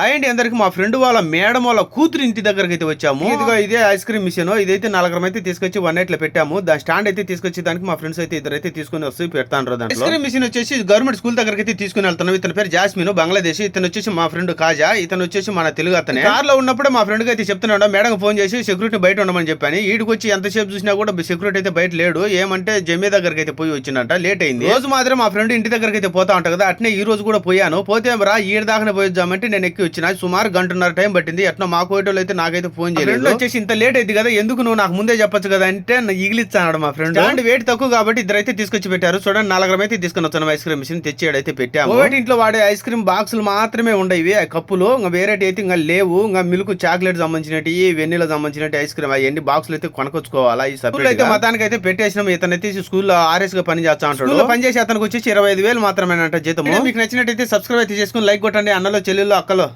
Hi అండి అందరికి. మా ఫ్రెండ్ వాళ్ళ మేడం వాళ్ళ కూతురు ఇంటి దగ్గరికి అయితే వచ్చాము. ఇదిగో ఇదే ఐస్ క్రీమ్ మిషన్. ఇదైతే 4 అయితే తీసుకొచ్చి 1 నైట్ లో పెట్టాము. దాని స్టాండ్ అయితే తీసుకొచ్చి దానికి మా ఫ్రెండ్స్ అయితే ఇద్దరైతే తీసుకుని వస్తే పెడతాను. ఐస్ క్రీమ్ మిషన్ వచ్చేసి గవర్నమెంట్ స్కూల్ దగ్గరికి అయితే తీసుకుని వెళ్తాను. ఇతని పేరు జాస్మిన్, బంగ్లాదేశ్. ఇతను వచ్చేసి మా ఫ్రెండ్ కాజా. ఇతను వచ్చేసి మన తెలుగు అతనే. కార్ లో ఉన్నప్పుడే మా ఫ్రెండ్ కి అయితే చెప్తున్నాడు, మేడం ఫోన్ చేసి సెక్యూరిటీ బయట ఉండమని చెప్పాను. ఈడికి వచ్చి ఎంతసేపు చూసినా కూడా సెక్యూరిటీ అయితే బయట లేడు. ఏమంటే జమ్మే దగ్గరికి అయితే పోయి వచ్చిందంట, లేట్ అయింది. రోజు మాత్రం మా ఫ్రెండ్ ఇంటి దగ్గరికి అయితే పోతా ఉంటా కదా, అట్నే ఈ రోజు కూడా పోయాను. పోతే రా ఈడ దాకా పోయిద్దామంటే నేను ఎక్కి వచ్చిన. సుమారు గంటన్నర టైం పట్టింది. ఎట్లా మా కోయటోళ్ళు అయితే నాకైతే ఫోన్ చేయలేదు. వచ్చేసి ఇంత లేట్ అయింది కదా, ఎందుకు నువ్వు నాకు ముందే చెప్పొచ్చు కదా అంటే ఇగిలిచ్చాడు మా ఫ్రెండ్. అండ్ వెయిట్ తక్కువ కాబట్టి ఇద్దరైతే తీసుకొచ్చి పెట్టారు. చూడండి 4 అయితే తీసుకుని వచ్చాను. ఐస్ క్రీమ్ మిషన్ తెచ్చి అయితే పెట్టాము. ఇంట్లో వాడే ఐస్ క్రీమ్ బాక్సులు మాత్రమే ఉండేవి, కప్పులు. ఇంకా వేరే అయితే ఇంకా లేవు. ఇంకా మిల్క్ చాక్లెట్ సంబంధించినవి, వెన్నీల సంబంధించినట్టు ఐస్ క్రీమ్ అవన్నీ బాక్సులు అయితే కొనుకొచ్చుకోవాలా. ఈ సబ్జెక్ట్ అయితే మొత్తానికి అయితే పెట్టేసినాం. ఇతనైతే స్కూల్లో ఆర్ఎస్ గా పని చేస్తా ఉంటాడు. పని చేసి అతనికి వచ్చేసి 25,000 మాత్రమేనంట జీతము. మీకు నచ్చినట్టయితే సబ్స్క్రైబ్ అయితే చేసుకుని లైక్ కొట్టండి. అన్నలో చెల్లెల్లో అక్కలో.